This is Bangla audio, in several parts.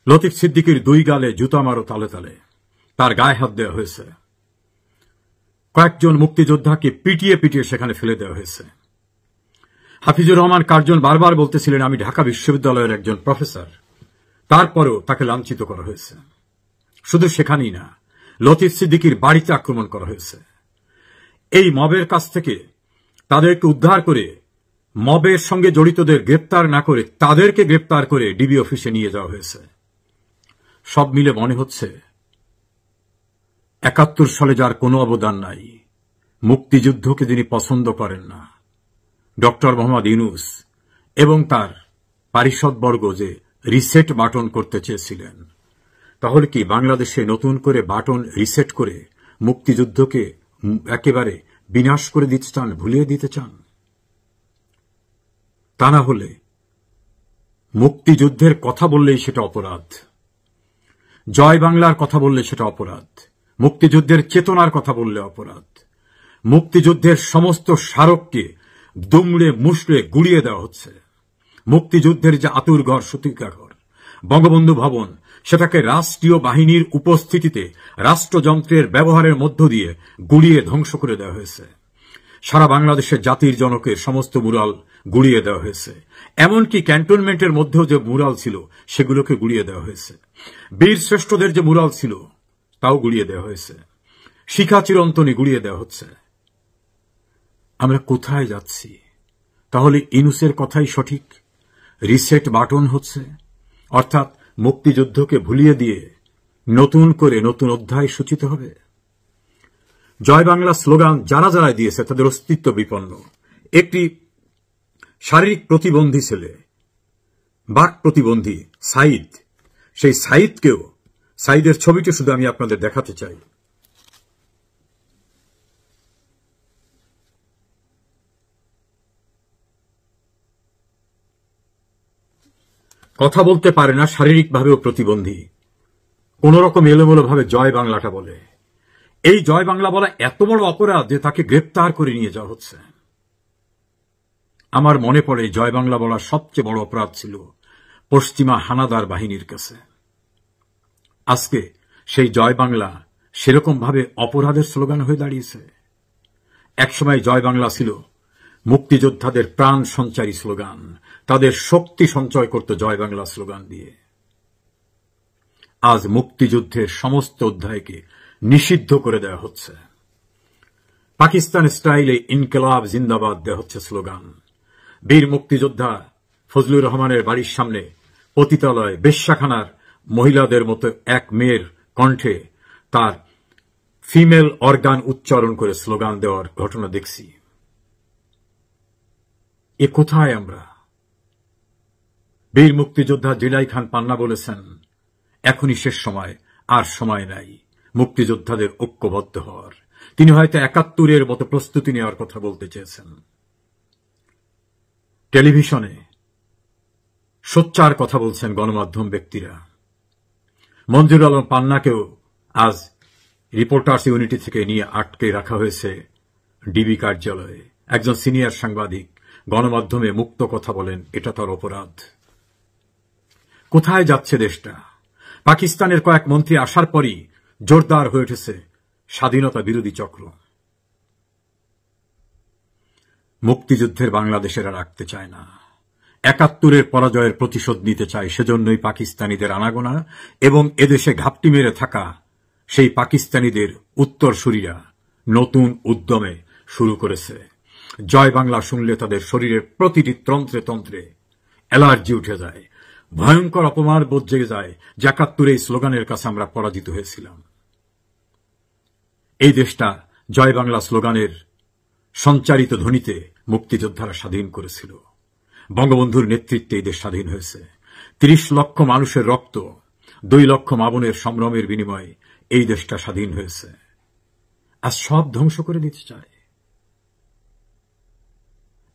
লতিফ সিদ্দিকীর দুই গালে জুতা মারো তালে তালে, তার গায়ে হাত দেওয়া হয়েছে। কয়েকজন মুক্তিযোদ্ধাকে পিটিয়ে পিটিয়ে সেখানে ফেলে দেওয়া হয়েছে। হাফিজুর রহমান কার্জন বারবার বলতেছিলেন আমি ঢাকা বিশ্ববিদ্যালয়ের একজন প্রফেসর, তারপরেও তাকে লাঞ্ছিত করা হয়েছে। শুধু সেখানেই না, লতিফ সিদ্দিকীর বাড়িতে আক্রমণ করা হয়েছে। এই মবের কাছ থেকে তাদেরকে উদ্ধার করে, মবের সঙ্গে জড়িতদের গ্রেপ্তার না করে তাদেরকে গ্রেপ্তার করে ডিবি অফিসে নিয়ে যাওয়া হয়েছে। সব মিলে মনে হচ্ছে ৭১ সালে যার কোনো অবদান নাই, মুক্তিযুদ্ধকে যিনি পছন্দ করেন না, ডক্টর মোহাম্মদ ইউনূস এবং তার পারিষদবর্গ যে রিসেট বাটন করতে চেয়েছিলেন, তাহলে কি বাংলাদেশে নতুন করে বাটন রিসেট করে মুক্তিযুদ্ধকে একেবারে বিনাশ করে দিতে চান, ভুলিয়ে দিতে চান? তা না হলে মুক্তিযুদ্ধের কথা বললেই সেটা অপরাধ, জয় বাংলার কথা বললে সেটা অপরাধ, মুক্তিযুদ্ধের চেতনার কথা বললে অপরাধ। মুক্তিযুদ্ধের সমস্ত স্মারককে দুমড়ে মুষড়ে গুড়িয়ে দেওয়া হচ্ছে। মুক্তিযুদ্ধের যে আতুরঘর, সূতিকাঘর, বঙ্গবন্ধু ভবন, সেটাকে রাষ্ট্রীয় বাহিনীর উপস্থিতিতে রাষ্ট্রযন্ত্রের ব্যবহারের মধ্য দিয়ে গুড়িয়ে ধ্বংস করে দেওয়া হয়েছে। সারা বাংলাদেশের জাতির জনকের সমস্ত মুরাল গুড়িয়ে দেওয়া হয়েছে। এমনকি ক্যান্টনমেন্টের মধ্যেও যে মুরাল ছিল সেগুলোকে গুড়িয়ে দেওয়া হয়েছে। বীর শ্রেষ্ঠদের যে মুরাল ছিল তাও গুড়িয়ে দেওয়া হয়েছে। শিখা চিরন্তনী গুড়িয়ে দেওয়া হচ্ছে। আমরা কোথায় যাচ্ছি? তাহলে ইউনূসের কথাই সঠিক, রিসেট বাটন হচ্ছে, অর্থাৎ মুক্তিযুদ্ধকে ভুলিয়ে দিয়ে নতুন করে নতুন অধ্যায় সূচিত হবে। জয় বাংলা স্লোগান যারা যারা দিয়েছে তাদের অস্তিত্ব বিপন্ন। একটি শারীরিক প্রতিবন্ধী ছেলে, বাক প্রতিবন্ধী সাইদ, সেই সাইদকেও, সাইদের ছবিটি শুধু আমি আপনাদের দেখাতে চাই। কথা বলতে পারে না, শারীরিকভাবেও প্রতিবন্ধী, কোন রকম এলোমেলো ভাবে জয় বাংলাটা বলে। এই জয় বাংলা বলা এত বড় অপরাধ যে তাকে গ্রেপ্তার করে নিয়ে যাওয়া হচ্ছে। আমার মনে পড়ে জয় বাংলা বলা সবচেয়ে বড় অপরাধ ছিল পশ্চিমা হানাদার বাহিনীর কাছে। আজকে সেই জয় বাংলা সেরকম ভাবে অপরাধের স্লোগান হয়ে দাঁড়িয়েছে। একসময় জয় বাংলা ছিল মুক্তিযোদ্ধাদের প্রাণ সঞ্চারী স্লোগান, তাদের শক্তি সঞ্চয় করত জয় বাংলা স্লোগান দিয়ে। আজ মুক্তিযুদ্ধের সমস্ত অধ্যায়কে নিষিদ্ধ করে দেওয়া হচ্ছে। পাকিস্তান স্টাইলে ইনকিলাব জিন্দাবাদ দেওয়া হচ্ছে স্লোগান। বীর মুক্তিযোদ্ধা ফজলুর রহমানের বাড়ির সামনে পতিতালয়, বেশ্যাখানার মহিলাদের মতো এক মেয়ের কণ্ঠে তার ফিমেল অর্গান উচ্চারণ করে স্লোগান দেওয়ার ঘটনা দেখছি। এ কোথায় আমরা? বীর মুক্তিযোদ্ধা জিলাই খান পান্না বলেছেন, এখনই শেষ সময়, আর সময় নাই মুক্তিযোদ্ধাদের ঐক্যবদ্ধ হওয়ার। তিনি হয়তো ৭১-এর মতো প্রস্তুতি নেওয়ার কথা বলতে চেয়েছেন। টেলিভিশনে সোচ্চার কথা বলছেন গণমাধ্যম ব্যক্তিরা। মঞ্জুর আলম পান্নাকেও আজ রিপোর্টার্স ইউনিটি থেকে নিয়ে আটকে রাখা হয়েছে ডিবি কার্যালয়ে। একজন সিনিয়র সাংবাদিক গণমাধ্যমে মুক্ত কথা বলেন, এটা তার অপরাধ। কোথায় যাচ্ছে দেশটা? পাকিস্তানের কয়েক মন্ত্রী আসার পরই জোরদার হয়ে উঠেছে স্বাধীনতা বিরোধী চক্র। মুক্তিযুদ্ধের বাংলাদেশের আর রাখতে চায় না। ৭১-এর পরাজয়ের প্রতিশোধ নিতে চায়, সেজন্যই পাকিস্তানিদের আনাগোনা এবং এদেশে ঘাপটি মেরে থাকা সেই পাকিস্তানিদের উত্তরসূরিরা নতুন উদ্যমে শুরু করেছে। জয় বাংলা শুনলে তাদের শরীরের প্রতিটি তন্ত্রে তন্ত্রে অ্যালার্জি উঠে যায়, ভয়ঙ্কর অপমান বোধ জেগে যায়। ৭১ এই স্লোগানের কাছে আমরা পরাজিত হয়েছিলাম। এই দেশটা জয় বাংলা স্লোগানের সঞ্চারিত ধ্বনিতে মুক্তিযোদ্ধারা স্বাধীন করেছিল। বঙ্গবন্ধুর নেতৃত্বে এই দেশ স্বাধীন হয়েছে। ৩০ লক্ষ মানুষের রক্ত, ২ লক্ষ মা বোনের সম্ভ্রমের বিনিময়ে এই দেশটা স্বাধীন হয়েছে। আজ সব ধ্বংস করে দিতে চায়।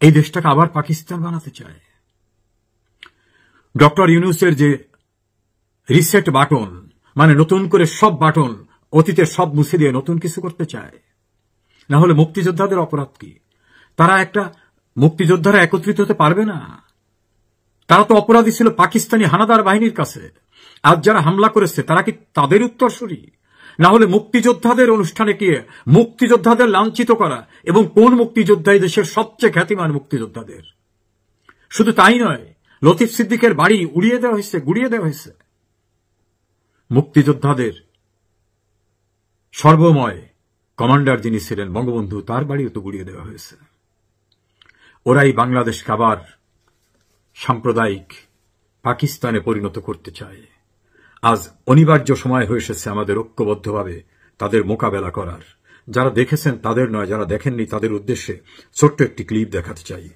এই দেশটাকে আবার পাকিস্তান বানাতে চায়। ডক্টর ইউনূসের যে রিসেট বাটন, মানে নতুন করে সব বাটন, অতীতের সব মুছে দিয়ে নতুন কিছু করতে চায়। না হলে মুক্তিযোদ্ধাদের অপরাধ কি? মুক্তিযোদ্ধারা একত্রিত হতে পারবে না। তারা তো অপরাধী ছিল পাকিস্তানি হানাদার বাহিনীর কাছে। আজ যারা হামলা করেছে তারা কি তাদের উত্তরসূরি? না হলে মুক্তিযোদ্ধাদের অনুষ্ঠানে গিয়ে মুক্তিযোদ্ধাদের লাঞ্ছিত করা, এবং কোন মুক্তিযোদ্ধা এই দেশের সবচেয়ে খ্যাতিমান মুক্তিযোদ্ধাদের? শুধু তাই নয়, লতিফ সিদ্দিকের বাড়ি উড়িয়ে দেওয়া হয়েছে, গুড়িয়ে দেওয়া হয়েছে। মুক্তিযোদ্ধাদের সর্বময় কমান্ডার যিনি ছিলেন বঙ্গবন্ধু, তার বাড়িও তো গুড়িয়ে দেওয়া হয়েছে। ওরাই বাংলাদেশকে আবার সাম্প্রদায়িক পাকিস্তানে পরিণত করতে চায়। আজ অনিবার্য সময় হয়ে এসেছে আমাদের ঐক্যবদ্ধভাবে তাদের মোকাবেলা করার। যারা দেখেছেন তাদের নয়, যারা দেখেননি তাদের উদ্দেশ্যে ছোট্ট একটি ক্লিপ দেখাতে চাই।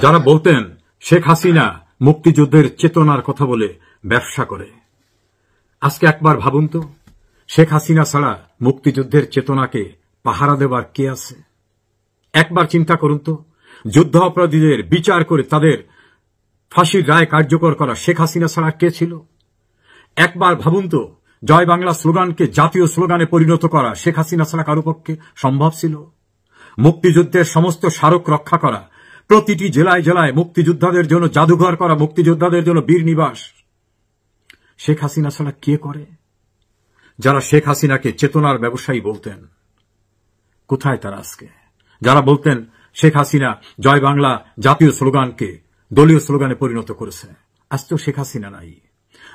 যারা বলতেন শেখ হাসিনা মুক্তিযুদ্ধের চেতনার কথা বলে ব্যবসা করে, আজকে একবার ভাবুন তো, শেখ হাসিনা ছাড়া মুক্তিযুদ্ধের চেতনাকে পাহারা দেবার কে আছে? একবার চিন্তা করুন তো, যুদ্ধ অপরাধীদের বিচার করে তাদের ফাঁসির রায় কার্যকর করা শেখ হাসিনা ছাড়া কে ছিল? একবার ভাবুন তো, জয় বাংলা স্লোগানকে জাতীয় স্লোগানে পরিণত করা শেখ হাসিনা ছাড়া কারো পক্ষে সম্ভব ছিল? মুক্তিযুদ্ধের সমস্ত স্মারক রক্ষা করা, প্রতিটি জেলায় জেলায় মুক্তিযোদ্ধাদের জন্য জাদুঘর করা, মুক্তিযোদ্ধাদের জন্য বীর নিবাস শেখ হাসিনা ছাড়া কে করে? যারা শেখ হাসিনাকে চেতনার ব্যবসায়ী বলতেন, কোথায় তারা আজকে? যারা বলতেন শেখ হাসিনা জয় বাংলা জাতীয় স্লোগানকে দলীয় স্লোগানে পরিণত করেছে, আজ তো শেখ হাসিনা নাই।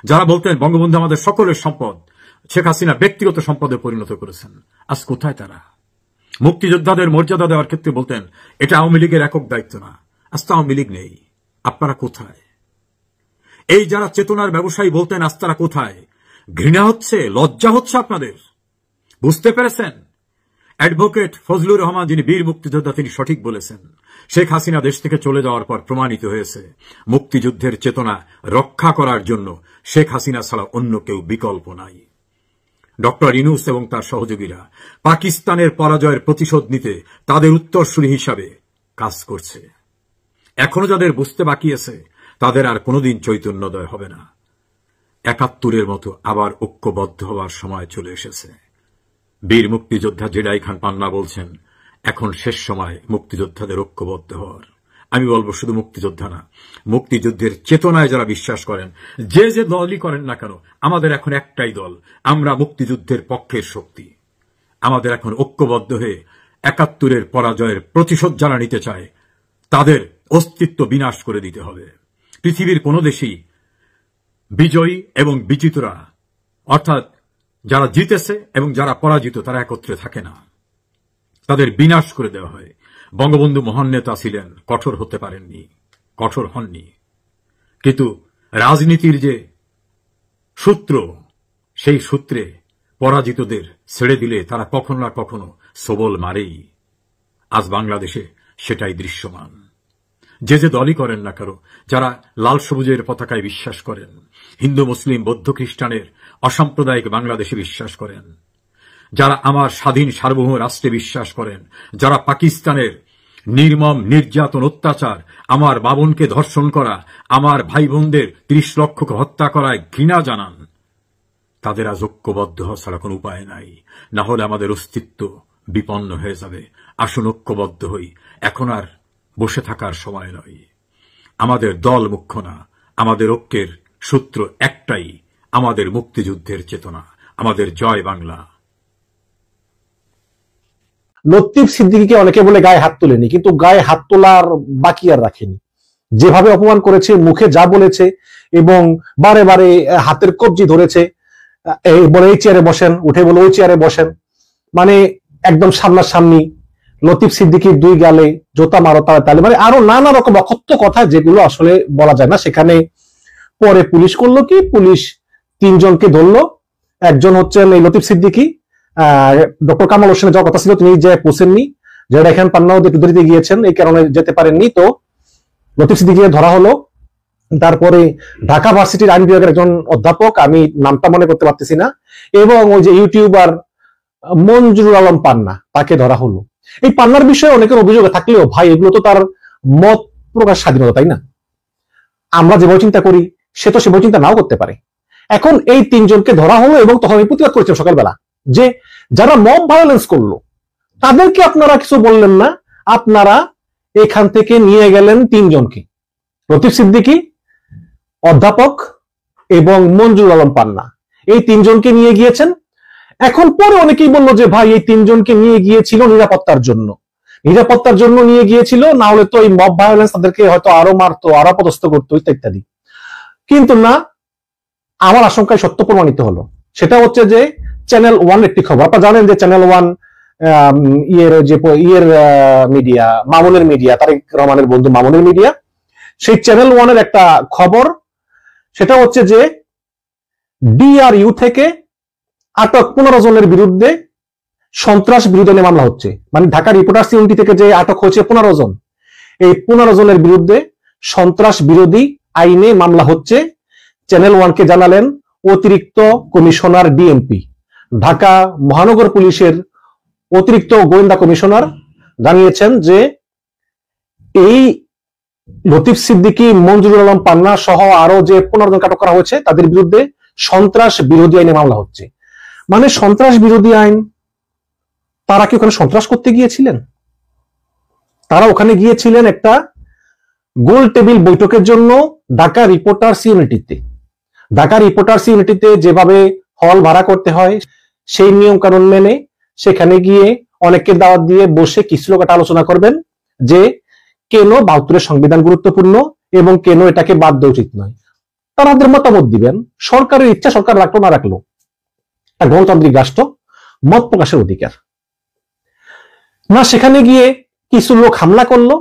যারা বলতেন বঙ্গবন্ধু আমাদের সকলের সম্পদ, শেখ হাসিনা ব্যক্তিগত সম্পদে পরিণত করেছেন, আজ কোথায় তারা? মুক্তিযোদ্ধাদের মর্যাদা দেওয়ার ক্ষেত্রে বলতেন এটা আওয়ামী লীগের একক দায়িত্ব না, আজ তো আওয়ামী লীগ নেই, আপনারা কোথায়? এই যারা চেতনার ব্যবসায়ী বলতেন, আজ তারা কোথায়? ঘৃণা হচ্ছে, লজ্জা হচ্ছে আপনাদের, বুঝতে পেরেছেন? অ্যাডভোকেট ফজলুর রহমান যিনি বীর মুক্তিযোদ্ধা, তিনি সঠিক বলেছেন, শেখ হাসিনা দেশ থেকে চলে যাওয়ার পর প্রমাণিত হয়েছে মুক্তিযুদ্ধের চেতনা রক্ষা করার জন্য শেখ হাসিনা ছাড়া অন্য কেউ বিকল্প নাই। ডক্টর ইউনূস এবং তার সহযোগীরা পাকিস্তানের পরাজয়ের প্রতিশোধ নিতে তাদের উত্তরসূরি হিসাবে কাজ করছে। এখনো যাদের বুঝতে বাকি আছে তাদের আর কোনোদিন চৈতন্যোদয় হবে না। ৭১-এর মতো আবার ঐক্যবদ্ধ হওয়ার সময় চলে এসেছে। বীর মুক্তিযোদ্ধা জেডাই খান পান্না বলছেন এখন শেষ সময় মুক্তিযোদ্ধাদের ঐক্যবদ্ধ হওয়ার। আমি বলবো শুধু মুক্তিযোদ্ধা না, মুক্তিযুদ্ধের চেতনায় যারা বিশ্বাস করেন, যে যে দলই করেন না কেন, আমাদের এখন একটাই দল, আমরা মুক্তিযুদ্ধের পক্ষের শক্তি। আমাদের এখন ঐক্যবদ্ধ হয়ে ৭১-এর পরাজয়ের প্রতিশোধ যারা নিতে চায় তাদের অস্তিত্ব বিনাশ করে দিতে হবে। পৃথিবীর কোন দেশেই বিজয়ী এবং বিজিতরা, অর্থাৎ যারা জিতেছে এবং যারা পরাজিত, তারা একত্রে থাকে না, তাদের বিনাশ করে দেওয়া হয়। বঙ্গবন্ধু মহান নেতা ছিলেন, কঠোর হতে পারেননি, কঠোর হননি, কিন্তু রাজনীতির যে সূত্র, সেই সূত্রে পরাজিতদের ছেড়ে দিলে তারা কখনো না কখনো সবল মারেই। আজ বাংলাদেশে সেটাই দৃশ্যমান। যে যে দলই করেন না কারো, যারা লাল সবুজের পতাকায় বিশ্বাস করেন, হিন্দু মুসলিম বৌদ্ধ খ্রিস্টানের অসাম্প্রদায়িক বাংলাদেশে বিশ্বাস করেন, যারা আমার স্বাধীন সার্বভৌম রাষ্ট্রে বিশ্বাস করেন, যারা পাকিস্তানের নির্মম নির্যাতন অত্যাচার, আমার বাবনকে ধর্ষণ করা, আমার ভাই বোনদের ৩০ লক্ষকে হত্যা করায় ঘৃণা জানান, তাদের আজ ঐক্যবদ্ধ হওয়া ছাড়া কোনো উপায় নাই। না হলে আমাদের অস্তিত্ব বিপন্ন হয়ে যাবে। আসুন ঐক্যবদ্ধ হই, এখন আর বসে থাকার সময় নয়। আমাদের দল মুখ্য না, আমাদের ঐক্যের সূত্র একটাই, আমাদের মুক্তিযুদ্ধের চেতনা, আমাদের জয় বাংলা। লতিফ সিদ্দিকীকে অনেকে বলে গায়ে হাত তোলেনি, কিন্তু গায়ে হাত তোলার বাকি আর রাখেনি। যেভাবে অপমান করেছে, মুখে যা বলেছে এবং বারে বারে হাতের কবজি ধরেছে, বলে এই চেয়ারে বসেন, উঠে বলে ওই চেয়ারে বসেন, মানে একদম সামনাসামনি লতিফ সিদ্দিকীর দুই গালে জোতা মারো তালে, মানে আরো নানা রকম অকথ্য কথা যেগুলো আসলে বলা যায় না। সেখানে পরে পুলিশ করলো কি, পুলিশ ৩ জনকে ধরলো। একজন হচ্ছেন এই লতিফ সিদ্দিকী, ডক্টর কামাল হোসেনের যাওয়ার কথা ছিল, তিনি যে পৌঁছেননি। যারা এখান পান্নাও একটু দেরিতে গিয়েছেন, এই কারণে যেতে পারেননি। তো লতিফ সিদ্দিকীকে ধরা হলো। তারপরে ঢাকা ভার্সিটির আইন বিভাগের একজন অধ্যাপক, আমি নামটা মনে করতে পারতেছি না, এবং ওই যে ইউটিউবার মঞ্জুরুল আলম পান্না, তাকে ধরা হলো। এই পান্নার বিষয়ে অনেকের অভিযোগ থাকলেও ভাই, এগুলো তো তার মত প্রকাশ স্বাধীনতা, তাই না? আমরা যেভাবে চিন্তা করি সে তো সেভাবে চিন্তা নাও করতে পারে। এখন এই তিনজনকে ধরা হলো এবং তখন আমি প্রতিবাদ করেছিলাম সকালবেলা যে যারা মব ভায়োলেন্স করলো তাদেরকে আপনারা কিছু বললেন না, আপনারা এখান থেকে নিয়ে গেলেন তিনজনকে, লতিফ সিদ্দিকী, অধ্যাপক এবং মঞ্জুরুল আলম পান্না, এই তিনজনকে নিয়ে গিয়েছেন। এখন পরে অনেকেই বললো যে ভাই এই তিনজনকে নিয়ে গিয়েছিল নিরাপত্তার জন্য, নিরাপত্তার জন্য নিয়ে গিয়েছিল, না হলে তো এই মব ভায়োলেন্স তাদেরকে হয়তো আরো মারতো, আরো পদস্থ করতো ইত্যাদি। কিন্তু না, আমার আশঙ্কায় সত্য প্রমাণিত হলো। সেটা হচ্ছে যে চ্যানেল ওয়ান একটি খবর, আপনারা জানেন যে চ্যানেল ওয়ান মিডিয়া, মামুনের মিডিয়া, তারেক রহমানের বন্ধু মামুনের মিডিয়া, সেই চ্যানেল ওয়ানের একটা খবর, সেটা হচ্ছে যে ডিআরইউ থেকে আটক 15 জনের বিরুদ্ধে সন্ত্রাস বিরোধী আইনে মামলা হচ্ছে। মানে ঢাকা রিপোর্টার্স ইউনিটি থেকে যে আটক হয়েছে 15 জন, এই 15 জনের বিরুদ্ধে সন্ত্রাস বিরোধী আইনে মামলা হচ্ছে। চ্যানেল ওয়ানকে জানালেন অতিরিক্ত কমিশনার ডিএমপি, ঢাকা মহানগর পুলিশের অতিরিক্ত গোয়েন্দা কমিশনার জানিয়েছেন যে এই লতিফ সিদ্দিকী, মঞ্জুরুল আলম পান্না সহ আরো যে 15 জনকে আটক করা হয়েছে তাদের বিরুদ্ধে সন্ত্রাস বিরোধী আইনে মামলা হচ্ছে। মানে সন্ত্রাস বিরোধী আইন, তারা কি ওখানে সন্ত্রাস করতে গিয়েছিলেন? তারা ওখানে গিয়েছিলেন একটা গোল টেবিল বৈঠকের জন্য ঢাকা রিপোর্টার্স ইউনিটিতে। ঢাকা রিপোর্টার্স ইউনিটিতে যেভাবে হল ভাড়া করতে হয় সেই নিয়ম কানুন মেনে সেখানে গিয়ে অনেককে দাওয়াত দিয়ে বসে কিছু লোক একটা আলোচনা করবেন যে কেন 72-এর সংবিধান গুরুত্বপূর্ণ এবং কেন এটাকে বাদ দেওয়া উচিত নয়। তারা তাদের মতামত দিবেন, সরকারের ইচ্ছা সরকার রাখলো না রাখলো, গণতান্ত্রিক রাষ্ট্র, মত প্রকাশের অধিকার। না, সেখানে গিয়ে কিছু লোক হামলা করলো,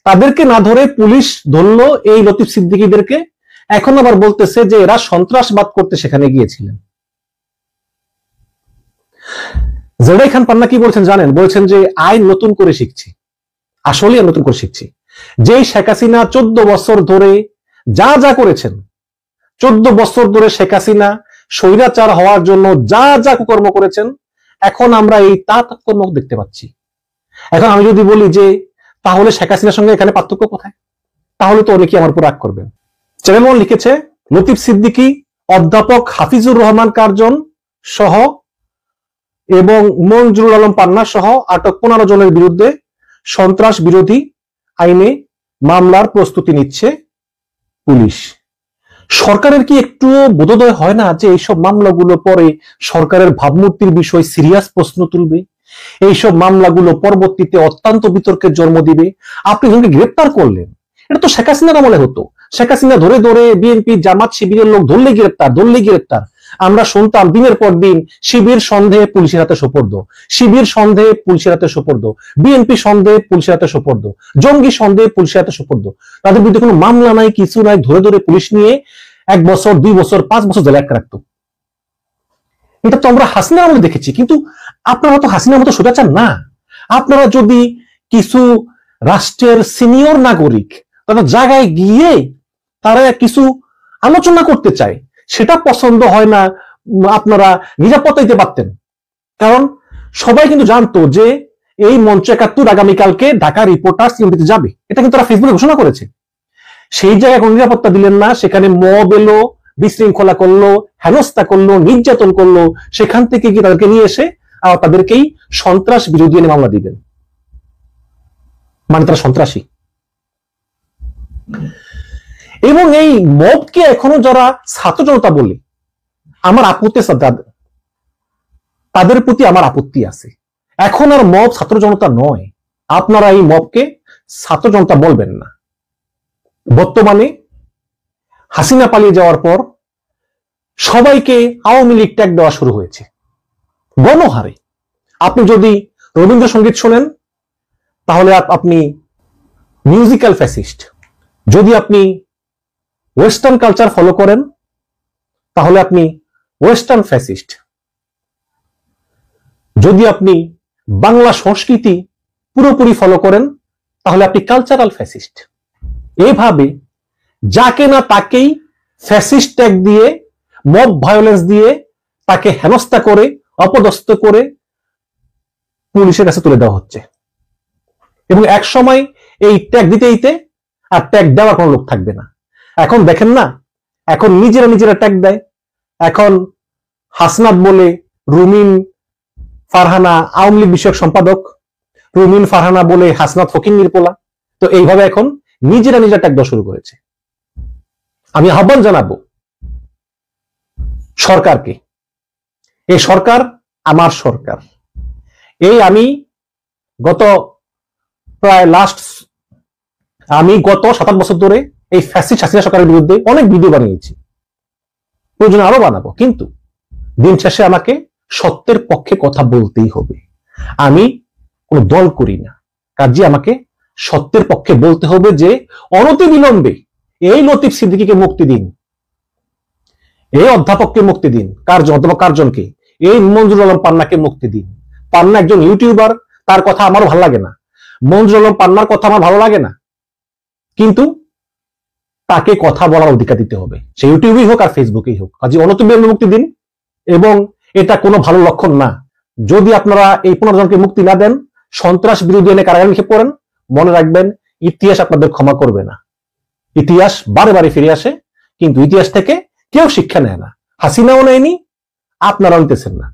তাদেরকে না ধরে পুলিশ ধরলো এই লতিফ সিদ্দিকীদেরকে, এখন আবার বলতেছে যে এরা সন্ত্রাসবাদ করতে সেখানে গিয়েছিলেন। জেডাই খান পান্না কি বলছেন জানেন? বলছেন যে আইন নতুন করে শিখছি, আসলে নতুন করে শিখছি। যেই শেখ হাসিনা 14 বছর ধরে যা যা করেছেন, 14 বছর ধরে শেখ হাসিনা স্বৈরাচার হওয়ার জন্য যা যা কুকর্ম করেছেন, এখন আমরা এই তা কর্ম দেখতে পাচ্ছি। এখন আমি যদি বলি যে তাহলে শেখ হাসিনার সঙ্গে এখানে পার্থক্য কোথায়, তাহলে তো অনেকে আমার উপর রাগ করবেন। চ্যানেল ওয়ান লিখেছে লতিফ সিদ্দিকী, অধ্যাপক হাফিজুর রহমান কার্জন সহ এবং মঞ্জুরুল আলম পান্না সহ আটক 15 জনের বিরুদ্ধে সন্ত্রাস বিরোধী আইনে মামলার প্রস্তুতি নিচ্ছে পুলিশ। সরকারের কি একটু বোধোদয় হয় না যে এইসব মামলাগুলো পরে সরকারের ভাবমূর্তির বিষয় সিরিয়াস প্রশ্ন তুলবে, এইসব মামলাগুলো পরবর্তীতে অত্যন্ত বিতর্কের জন্ম দিবে? আপনি যখন গ্রেপ্তার করলেন, এটা তো শেখ হাসিনার আমলে হতো। শেখ হাসিনা ধরে ধরে বিএনপি জামাত শিবিরের লোক ধরলে গ্রেপ্তার, ধরলে গ্রেপ্তার। আমরা শুনতাম দিনের পর দিন শিবির সন্দেহে পুলিশের হাতে সোপর্দ, শিবির সন্দেহে পুলিশের হাতে সোপর্দ, বিএনপি সন্দেহে পুলিশের হাতে সোপর্দ, জঙ্গি সন্দেহে পুলিশের হাতে সোপর্দ। তাদের বিরুদ্ধে কোনো মামলা নাই, কিছু নাই, ধরে ধরে পুলিশ নিয়ে 1 বছর 2 বছর 5 বছর জেলে আটকে রাখতো। এটা তো আমরা হাসিনার আমলে দেখেছি। কিন্তু আপনারা তো হাসিনার মতো সোজাচার না। আপনারা যদি কিছু রাষ্ট্রের সিনিয়র নাগরিক তারা জায়গায় গিয়ে তারা কিছু আলোচনা করতে চায়, সেটা পছন্দ হয় না, আপনারা নিরাপত্তা দিতে পারতেন। কারণ সবাই কিন্তু জানতো যে এই মঞ্চ 71 আগামীকালকে ঢাকা রিপোর্টার্স ইউনিটিতে যাবে, এটা কিন্তু তারা ফেসবুকে ঘোষণা করেছে। সেই জায়গায় কোনো নিরাপত্তা দিলেন না, সেখানে মব এলো, বিশৃঙ্খলা করলো, হেনস্থা করলো, নির্যাতন করলো, সেখান থেকে গিয়ে তাদেরকে নিয়ে এসে তাদেরকেই সন্ত্রাস বিরোধী আইনে মামলা দিবেন, মানে তারা সন্ত্রাসী। এবং এই মবকে এখনো যারা ছাত্র জনতা বলে, আমার আপত্তি আছে, তাদের প্রতি আমার আপত্তি আছে। এখন আর মব ছাত্র জনতা নয়, আপনারা এই মবকে ছাত্র জনতা বলবেন না। বর্তমানে হাসিনা পালিয়ে যাওয়ার পর সবাইকে আওয়ামী লীগ ট্যাগ দেওয়া শুরু হয়েছে গণহারে। আপনি যদি রবীন্দ্রসঙ্গীত শোনেন তাহলে আপনি মিউজিক্যাল ফ্যাসিস্ট, যদি আপনি ওয়েস্টার্ন কালচার ফলো করেন তাহলে আপনি ওয়েস্টার্ন ফ্যাসিস্ট, যদি আপনি বাংলা সংস্কৃতি পুরোপুরি ফলো করেন তাহলে আপনি কালচারাল ফ্যাসিস্ট। এভাবে যাকে না তাকেই ফ্যাসিস্ট ট্যাগ দিয়ে, মব ভায়োলেন্স দিয়ে তাকে হেনস্থা করে, অপদস্থ করে পুলিশের কাছে তুলে দেওয়া হচ্ছে। এবং এক সময় এই ট্যাগ দিতে দিতে আর ট্যাগ দেওয়ার কোনো লোক থাকবে না। এখন দেখেন না, এখন নিজেরা ট্যাগ দেয়। এখন হাসনাত বলে রুমিন ফারহানা আওয়ামী লীগ বিষয়ক সম্পাদক, রুমিন ফারহানা বলে হাসনাত ফকিন্নির পোলা। তো এইভাবে এখন নিজেরা ট্যাগ দেওয়া শুরু করেছে। আমি আহ্বান জানাবো সরকারকে, এই সরকার আমার সরকার। এই আমি গত 7-8 বছর ধরে এই ফ্যাসিস্ট হাসিনা সরকারের বিরুদ্ধে অনেক ভিডিও বানিয়েছি, প্রয়োজনে আরো বানাবো, কিন্তু দিন শেষে আমাকে সত্যের পক্ষে কথা বলতেই হবে। আমি কোনো দল করি না, কাজে আমাকে সত্যের পক্ষে বলতে হবে যে অনতিবিলম্বে এই লতিফ সিদ্দিকীকে মুক্তি দিন, এই অধ্যাপককে মুক্তি দিন, অধ্যাপক কার্জনকে, এই মঞ্জুর আলম পান্নাকে মুক্তি দিন। পান্না একজন ইউটিউবার, তার কথা আমারও ভালো লাগে না, মঞ্জুর আলম পান্নার কথা আমার ভালো লাগে না, কিন্তু তাকে কথা বলার অধিকার দিতে হবে, সে ইউটিউবেই হোক আর ফেসবুকেই হোক। কাজে অনতিবিলম্বে মুক্তি দিন। এবং এটা কোনো ভালো লক্ষণ না যদি আপনারা এই 15 জনকে মুক্তি না দেন, সন্ত্রাস বিরোধী আইনে কারাগারে লিখে পড়েন, মনে রাখবেন ইতিহাস আপনাদের ক্ষমা করবে না। ইতিহাস বারে ফিরে আসে, কিন্তু ইতিহাস থেকে কেউ শিক্ষা নেয় না। হাসিনাও নেয়নি, আপনারাও নিতেছেন না।